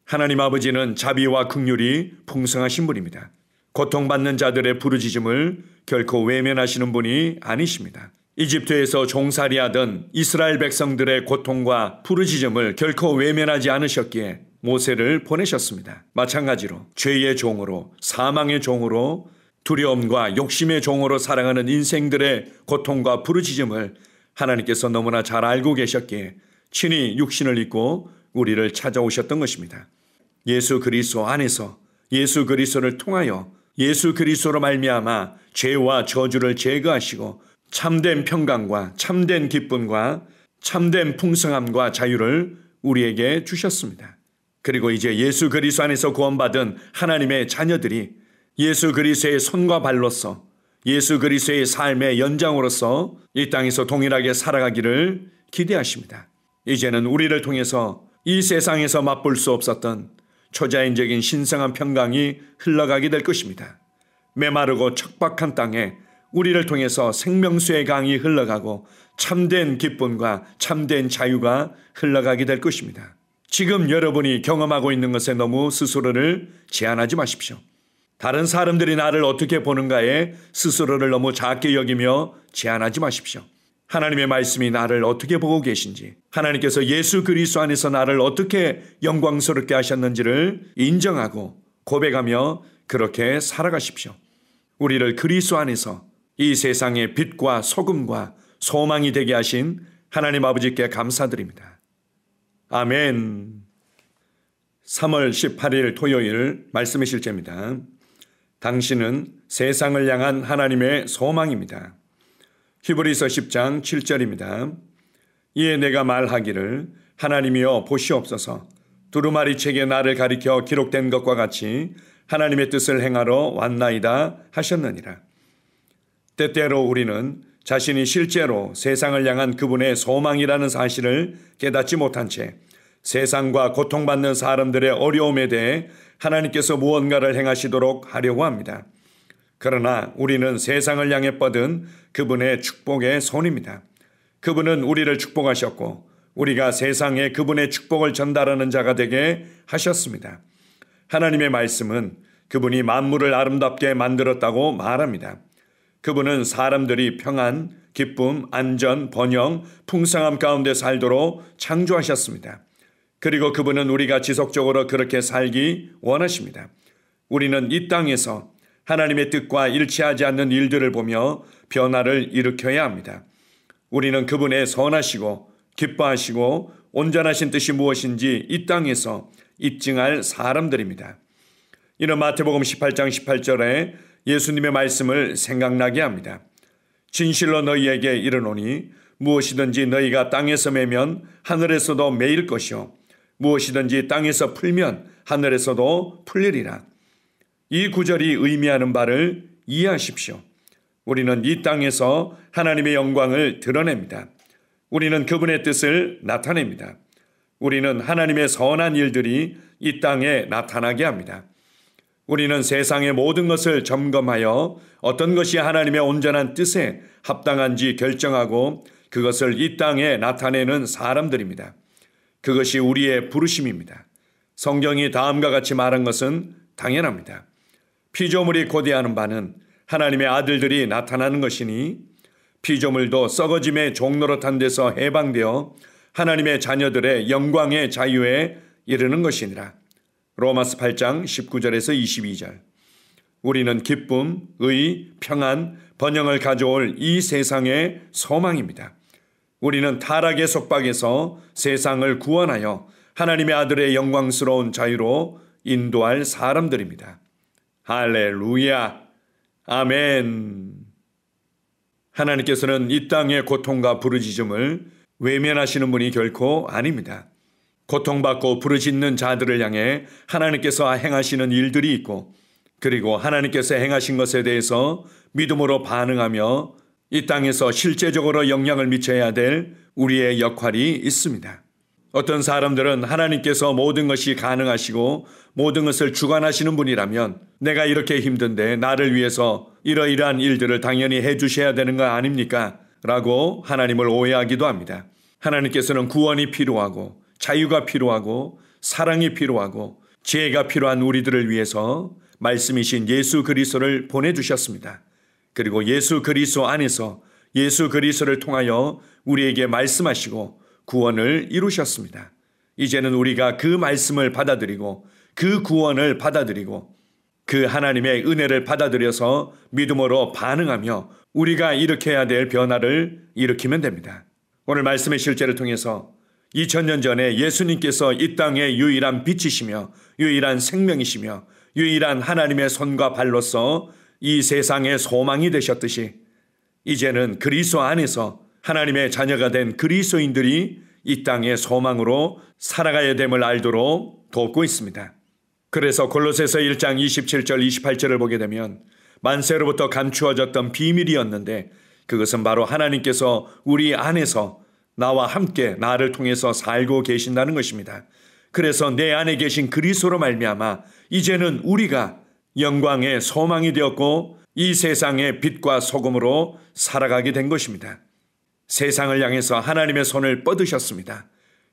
하나님 아버지는 자비와 긍휼이 풍성하신 분입니다. 고통받는 자들의 부르짖음을 결코 외면하시는 분이 아니십니다. 이집트에서 종살이하던 이스라엘 백성들의 고통과 부르짖음을 결코 외면하지 않으셨기에 모세를 보내셨습니다. 마찬가지로 죄의 종으로, 사망의 종으로, 두려움과 욕심의 종으로 살아가는 인생들의 고통과 부르짖음을 하나님께서 너무나 잘 알고 계셨기에 친히 육신을 입고 우리를 찾아오셨던 것입니다. 예수 그리스도 안에서, 예수 그리스도를 통하여, 예수 그리스도로 말미암아 죄와 저주를 제거하시고 참된 평강과 참된 기쁨과 참된 풍성함과 자유를 우리에게 주셨습니다. 그리고 이제 예수 그리스도 안에서 구원받은 하나님의 자녀들이 예수 그리스도의 손과 발로서, 예수 그리스도의 삶의 연장으로서 이 땅에서 동일하게 살아가기를 기대하십니다. 이제는 우리를 통해서 이 세상에서 맛볼 수 없었던 초자연적인 신성한 평강이 흘러가게 될 것입니다. 메마르고 척박한 땅에 우리를 통해서 생명수의 강이 흘러가고 참된 기쁨과 참된 자유가 흘러가게 될 것입니다. 지금 여러분이 경험하고 있는 것에 너무 스스로를 제한하지 마십시오. 다른 사람들이 나를 어떻게 보는가에 스스로를 너무 작게 여기며 제한하지 마십시오. 하나님의 말씀이 나를 어떻게 보고 계신지, 하나님께서 예수 그리스도 안에서 나를 어떻게 영광스럽게 하셨는지를 인정하고 고백하며 그렇게 살아가십시오. 우리를 그리스도 안에서 이 세상의 빛과 소금과 소망이 되게 하신 하나님 아버지께 감사드립니다. 아멘. 3월 18일 토요일 말씀의 실제입니다. 당신은 세상을 향한 하나님의 소망입니다. 히브리서 10장 7절입니다. 이에 내가 말하기를 하나님이여 보시옵소서, 두루마리 책에 나를 가리켜 기록된 것과 같이 하나님의 뜻을 행하러 왔나이다 하셨느니라. 때때로 우리는 자신이 실제로 세상을 향한 그분의 소망이라는 사실을 깨닫지 못한 채 세상과 고통받는 사람들의 어려움에 대해 하나님께서 무언가를 행하시도록 하려고 합니다. 그러나 우리는 세상을 향해 뻗은 그분의 축복의 손입니다. 그분은 우리를 축복하셨고 우리가 세상에 그분의 축복을 전달하는 자가 되게 하셨습니다. 하나님의 말씀은 그분이 만물을 아름답게 만들었다고 말합니다. 그분은 사람들이 평안, 기쁨, 안전, 번영, 풍성함 가운데 살도록 창조하셨습니다. 그리고 그분은 우리가 지속적으로 그렇게 살기 원하십니다. 우리는 이 땅에서 하나님의 뜻과 일치하지 않는 일들을 보며 변화를 일으켜야 합니다. 우리는 그분의 선하시고 기뻐하시고 온전하신 뜻이 무엇인지 이 땅에서 입증할 사람들입니다. 이는 마태복음 18장 18절에 예수님의 말씀을 생각나게 합니다. 진실로 너희에게 이르노니 무엇이든지 너희가 땅에서 매면 하늘에서도 매일 것이요 무엇이든지 땅에서 풀면 하늘에서도 풀리리라. 이 구절이 의미하는 바를 이해하십시오. 우리는 이 땅에서 하나님의 영광을 드러냅니다. 우리는 그분의 뜻을 나타냅니다. 우리는 하나님의 선한 일들이 이 땅에 나타나게 합니다. 우리는 세상의 모든 것을 점검하여 어떤 것이 하나님의 온전한 뜻에 합당한지 결정하고 그것을 이 땅에 나타내는 사람들입니다. 그것이 우리의 부르심입니다. 성경이 다음과 같이 말한 것은 당연합니다. 피조물이 고대하는 바는 하나님의 아들들이 나타나는 것이니 피조물도 썩어짐의 종노릇한 데서 해방되어 하나님의 자녀들의 영광의 자유에 이르는 것이니라. 로마서 8장 19절에서 22절. 우리는 기쁨, 의, 평안, 번영을 가져올 이 세상의 소망입니다. 우리는 타락의 속박에서 세상을 구원하여 하나님의 아들의 영광스러운 자유로 인도할 사람들입니다. 할렐루야! 아멘! 하나님께서는 이 땅의 고통과 부르짖음을 외면하시는 분이 결코 아닙니다. 고통받고 부르짖는 자들을 향해 하나님께서 행하시는 일들이 있고 그리고 하나님께서 행하신 것에 대해서 믿음으로 반응하며 이 땅에서 실제적으로 영향을 미쳐야 될 우리의 역할이 있습니다. 어떤 사람들은 하나님께서 모든 것이 가능하시고 모든 것을 주관하시는 분이라면 내가 이렇게 힘든데 나를 위해서 이러이러한 일들을 당연히 해주셔야 되는 거 아닙니까? 라고 하나님을 오해하기도 합니다. 하나님께서는 구원이 필요하고 자유가 필요하고 사랑이 필요하고 지혜가 필요한 우리들을 위해서 말씀이신 예수 그리스도를 보내주셨습니다. 그리고 예수 그리스도 안에서 예수 그리스도를 통하여 우리에게 말씀하시고 구원을 이루셨습니다. 이제는 우리가 그 말씀을 받아들이고 그 구원을 받아들이고 그 하나님의 은혜를 받아들여서 믿음으로 반응하며 우리가 일으켜야 될 변화를 일으키면 됩니다. 오늘 말씀의 실제를 통해서 2000년 전에 예수님께서 이 땅의 유일한 빛이시며 유일한 생명이시며 유일한 하나님의 손과 발로서 이 세상의 소망이 되셨듯이 이제는 그리스도 안에서 하나님의 자녀가 된 그리스도인들이 이 땅의 소망으로 살아가야 됨을 알도록 돕고 있습니다. 그래서 골로새서 1장 27절 28절을 보게 되면 만세로부터 감추어졌던 비밀이었는데 그것은 바로 하나님께서 우리 안에서 나와 함께 나를 통해서 살고 계신다는 것입니다. 그래서 내 안에 계신 그리스도로 말미암아 이제는 우리가 영광의 소망이 되었고 이 세상의 빛과 소금으로 살아가게 된 것입니다. 세상을 향해서 하나님의 손을 뻗으셨습니다.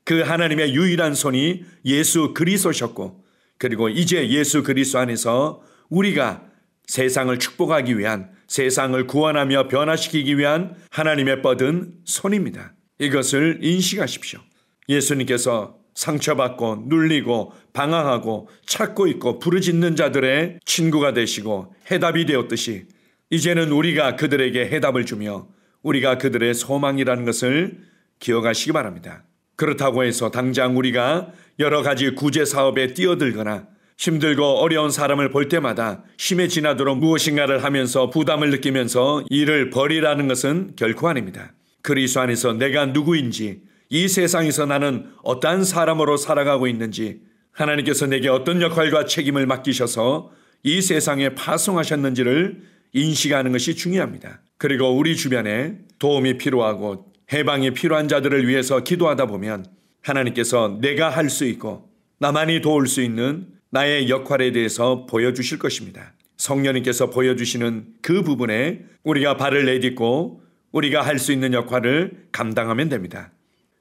그 하나님의 유일한 손이 예수 그리스도셨고 그리고 이제 예수 그리스도 안에서 우리가 세상을 축복하기 위한 세상을 구원하며 변화시키기 위한 하나님의 뻗은 손입니다. 이것을 인식하십시오. 예수님께서 상처받고 눌리고 방황하고 찾고 있고 부르짖는 자들의 친구가 되시고 해답이 되었듯이 이제는 우리가 그들에게 해답을 주며 우리가 그들의 소망이라는 것을 기억하시기 바랍니다. 그렇다고 해서 당장 우리가 여러 가지 구제 사업에 뛰어들거나 힘들고 어려운 사람을 볼 때마다 힘에 지나도록 무엇인가를 하면서 부담을 느끼면서 일을 벌이라는 것은 결코 아닙니다. 그리스도 안에서 내가 누구인지 이 세상에서 나는 어떠한 사람으로 살아가고 있는지 하나님께서 내게 어떤 역할과 책임을 맡기셔서 이 세상에 파송하셨는지를 인식하는 것이 중요합니다. 그리고 우리 주변에 도움이 필요하고 해방이 필요한 자들을 위해서 기도하다 보면 하나님께서 내가 할 수 있고 나만이 도울 수 있는 나의 역할에 대해서 보여주실 것입니다. 성령님께서 보여주시는 그 부분에 우리가 발을 내딛고 우리가 할 수 있는 역할을 감당하면 됩니다.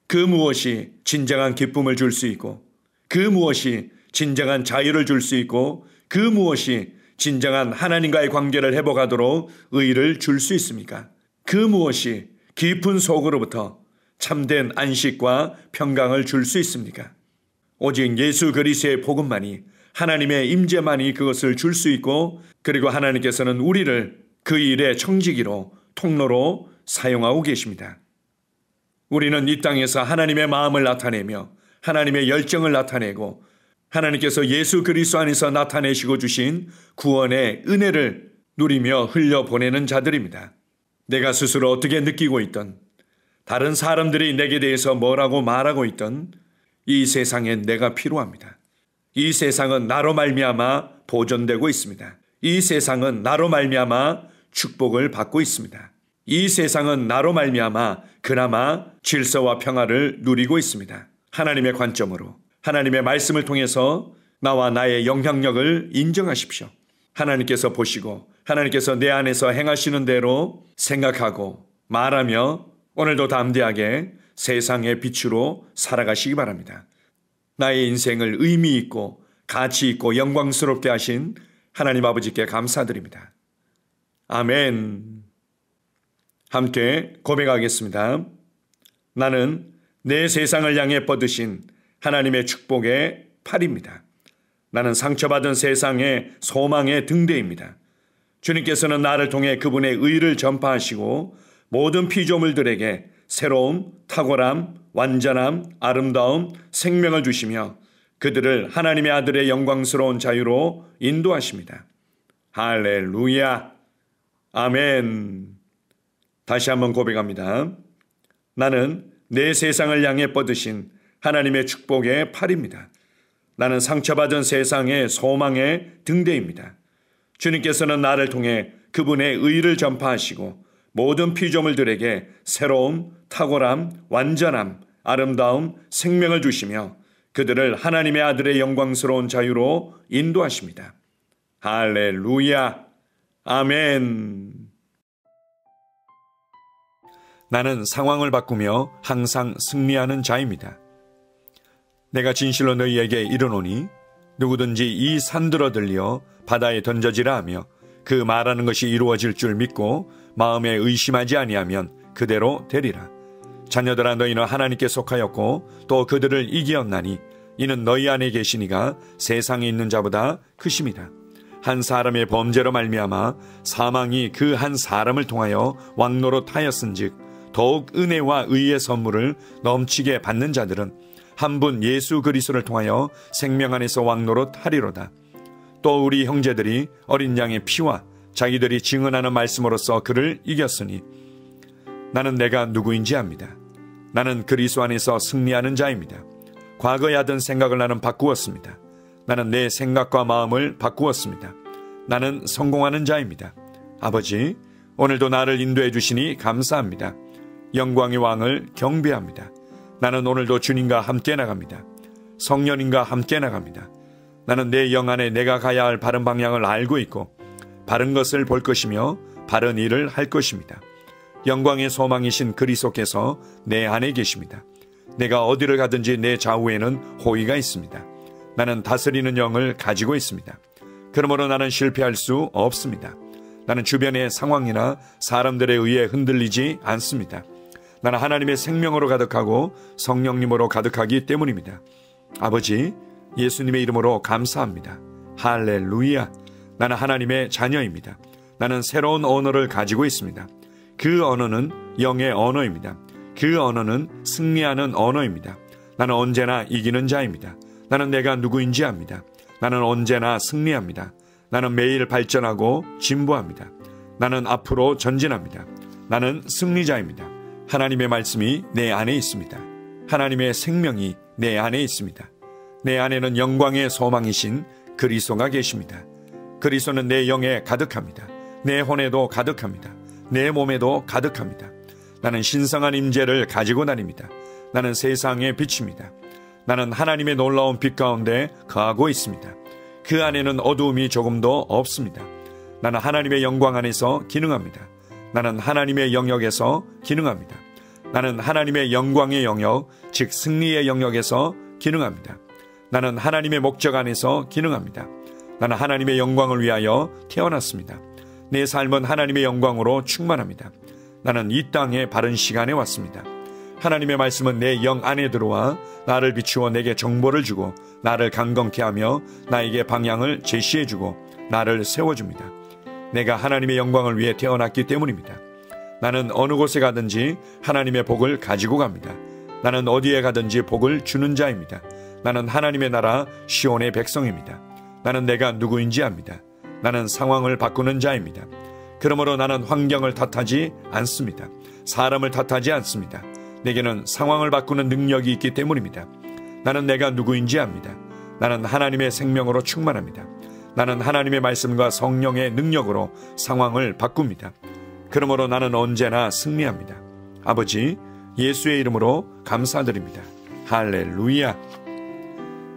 그 무엇이 진정한 기쁨을 줄 수 있고 그 무엇이 진정한 자유를 줄 수 있고 그 무엇이 진정한 하나님과의 관계를 회복하도록 의의를 줄 수 있습니까? 그 무엇이 깊은 속으로부터 참된 안식과 평강을 줄 수 있습니까? 오직 예수 그리스도의 복음만이 하나님의 임재만이 그것을 줄 수 있고 그리고 하나님께서는 우리를 그 일의 청지기로 통로로 사용하고 계십니다. 우리는 이 땅에서 하나님의 마음을 나타내며 하나님의 열정을 나타내고 하나님께서 예수 그리스도 안에서 나타내시고 주신 구원의 은혜를 누리며 흘려보내는 자들입니다. 내가 스스로 어떻게 느끼고 있던 다른 사람들이 내게 대해서 뭐라고 말하고 있던 이 세상에 내가 필요합니다. 이 세상은 나로 말미암아 보존되고 있습니다. 이 세상은 나로 말미암아 축복을 받고 있습니다. 이 세상은 나로 말미암아 그나마 질서와 평화를 누리고 있습니다. 하나님의 관점으로 하나님의 말씀을 통해서 나와 나의 영향력을 인정하십시오. 하나님께서 보시고 하나님께서 내 안에서 행하시는 대로 생각하고 말하며 오늘도 담대하게 세상의 빛으로 살아가시기 바랍니다. 나의 인생을 의미 있고 가치 있고 영광스럽게 하신 하나님 아버지께 감사드립니다. 아멘. 함께 고백하겠습니다. 나는 내 세상을 향해 뻗으신 하나님의 축복의 팔입니다. 나는 상처받은 세상의 소망의 등대입니다. 주님께서는 나를 통해 그분의 의를 전파하시고 모든 피조물들에게 새로움, 탁월함, 완전함, 아름다움, 생명을 주시며 그들을 하나님의 아들의 영광스러운 자유로 인도하십니다. 할렐루야. 아멘. 다시 한번 고백합니다. 나는 내 세상을 향해 뻗으신 하나님의 축복의 팔입니다. 나는 상처받은 세상의 소망의 등대입니다. 주님께서는 나를 통해 그분의 의를 전파하시고 모든 피조물들에게 새로움, 탁월함, 완전함, 아름다움, 생명을 주시며 그들을 하나님의 아들의 영광스러운 자유로 인도하십니다. 할렐루야. 아멘. 나는 상황을 바꾸며 항상 승리하는 자입니다. 내가 진실로 너희에게 이르노니 누구든지 이 산들어 들려 바다에 던져지라 하며 그 말하는 것이 이루어질 줄 믿고 마음에 의심하지 아니하면 그대로 되리라. 자녀들아, 너희는 하나님께 속하였고 또 그들을 이기었나니 이는 너희 안에 계시니가 세상에 있는 자보다 크심이라. 한 사람의 범죄로 말미암아 사망이 그 한 사람을 통하여 왕노릇하였은즉 더욱 은혜와 의의 선물을 넘치게 받는 자들은 한 분 예수 그리스도를 통하여 생명 안에서 왕노릇하리로다. 또 우리 형제들이 어린 양의 피와 자기들이 증언하는 말씀으로써 그를 이겼으니 나는 내가 누구인지 압니다. 나는 그리스도 안에서 승리하는 자입니다. 과거에 하던 생각을 나는 바꾸었습니다. 나는 내 생각과 마음을 바꾸었습니다. 나는 성공하는 자입니다. 아버지, 오늘도 나를 인도해 주시니 감사합니다. 영광의 왕을 경배합니다. 나는 오늘도 주님과 함께 나갑니다. 성령님과 함께 나갑니다. 나는 내 영 안에 내가 가야 할 바른 방향을 알고 있고 바른 것을 볼 것이며 바른 일을 할 것입니다. 영광의 소망이신 그리스도께서 내 안에 계십니다. 내가 어디를 가든지 내 좌우에는 호의가 있습니다. 나는 다스리는 영을 가지고 있습니다. 그러므로 나는 실패할 수 없습니다. 나는 주변의 상황이나 사람들에 의해 흔들리지 않습니다. 나는 하나님의 생명으로 가득하고 성령님으로 가득하기 때문입니다. 아버지, 예수님의 이름으로 감사합니다. 할렐루야. 나는 하나님의 자녀입니다. 나는 새로운 언어를 가지고 있습니다. 그 언어는 영의 언어입니다. 그 언어는 승리하는 언어입니다. 나는 언제나 이기는 자입니다. 나는 내가 누구인지 압니다. 나는 언제나 승리합니다. 나는 매일 발전하고 진보합니다. 나는 앞으로 전진합니다. 나는 승리자입니다. 하나님의 말씀이 내 안에 있습니다. 하나님의 생명이 내 안에 있습니다. 내 안에는 영광의 소망이신 그리스도가 계십니다. 그리스도는 내 영에 가득합니다. 내 혼에도 가득합니다. 내 몸에도 가득합니다. 나는 신성한 임재를 가지고 다닙니다. 나는 세상의 빛입니다. 나는 하나님의 놀라운 빛 가운데 거하고 있습니다. 그 안에는 어두움이 조금도 없습니다. 나는 하나님의 영광 안에서 기능합니다. 나는 하나님의 영역에서 기능합니다. 나는 하나님의 영광의 영역, 즉 승리의 영역에서 기능합니다. 나는 하나님의 목적 안에서 기능합니다. 나는 하나님의 영광을 위하여 태어났습니다. 내 삶은 하나님의 영광으로 충만합니다. 나는 이 땅에 바른 시간에 왔습니다. 하나님의 말씀은 내 영 안에 들어와 나를 비추어 내게 정보를 주고 나를 강건케 하며 나에게 방향을 제시해 주고 나를 세워줍니다. 내가 하나님의 영광을 위해 태어났기 때문입니다. 나는 어느 곳에 가든지 하나님의 복을 가지고 갑니다. 나는 어디에 가든지 복을 주는 자입니다. 나는 하나님의 나라 시온의 백성입니다. 나는 내가 누구인지 압니다. 나는 상황을 바꾸는 자입니다. 그러므로 나는 환경을 탓하지 않습니다. 사람을 탓하지 않습니다. 내게는 상황을 바꾸는 능력이 있기 때문입니다. 나는 내가 누구인지 압니다. 나는 하나님의 생명으로 충만합니다. 나는 하나님의 말씀과 성령의 능력으로 상황을 바꿉니다. 그러므로 나는 언제나 승리합니다. 아버지, 예수의 이름으로 감사드립니다. 할렐루야.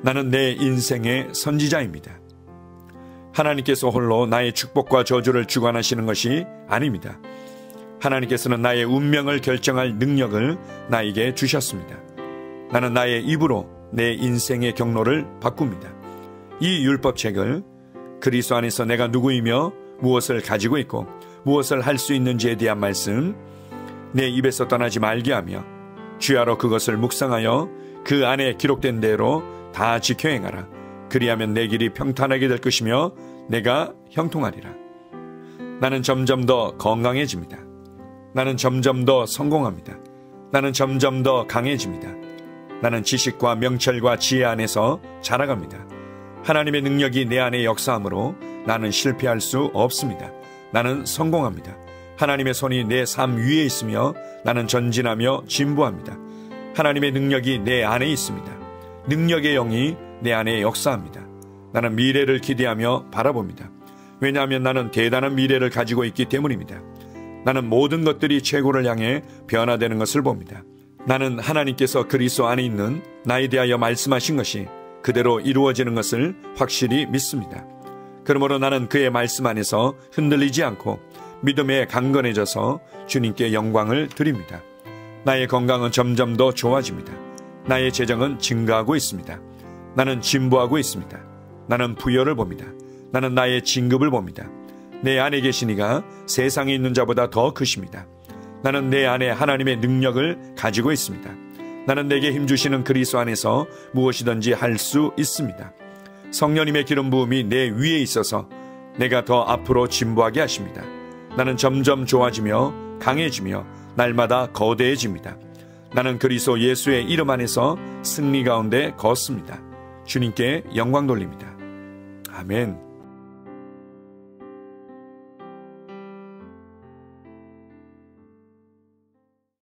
나는 내 인생의 선지자입니다. 하나님께서 홀로 나의 축복과 저주를 주관하시는 것이 아닙니다. 하나님께서는 나의 운명을 결정할 능력을 나에게 주셨습니다. 나는 나의 입으로 내 인생의 경로를 바꿉니다. 이 율법책을 그리스도 안에서 내가 누구이며 무엇을 가지고 있고 무엇을 할 수 있는지에 대한 말씀 내 입에서 떠나지 말게 하며 주야로 그것을 묵상하여 그 안에 기록된 대로 다 지켜 행하라. 그리하면 내 길이 평탄하게 될 것이며 내가 형통하리라. 나는 점점 더 건강해집니다. 나는 점점 더 성공합니다. 나는 점점 더 강해집니다. 나는 지식과 명철과 지혜 안에서 자라갑니다. 하나님의 능력이 내 안에 역사하므로 나는 실패할 수 없습니다. 나는 성공합니다. 하나님의 손이 내 삶 위에 있으며 나는 전진하며 진보합니다. 하나님의 능력이 내 안에 있습니다. 능력의 영이 내 안에 역사합니다. 나는 미래를 기대하며 바라봅니다. 왜냐하면 나는 대단한 미래를 가지고 있기 때문입니다. 나는 모든 것들이 최고를 향해 변화되는 것을 봅니다. 나는 하나님께서 그리스도 안에 있는 나에 대하여 말씀하신 것이 그대로 이루어지는 것을 확실히 믿습니다. 그러므로 나는 그의 말씀 안에서 흔들리지 않고 믿음에 강건해져서 주님께 영광을 드립니다. 나의 건강은 점점 더 좋아집니다. 나의 재정은 증가하고 있습니다. 나는 진보하고 있습니다. 나는 부여를 봅니다. 나는 나의 진급을 봅니다. 내 안에 계신 이가 세상에 있는 자보다 더 크십니다. 나는 내 안에 하나님의 능력을 가지고 있습니다. 나는 내게 힘주시는 그리스도 안에서 무엇이든지 할 수 있습니다. 성령님의 기름 부음이 내 위에 있어서 내가 더 앞으로 진보하게 하십니다. 나는 점점 좋아지며 강해지며 날마다 거대해집니다. 나는 그리스도 예수의 이름 안에서 승리 가운데 걷습니다. 주님께 영광 돌립니다. 아멘.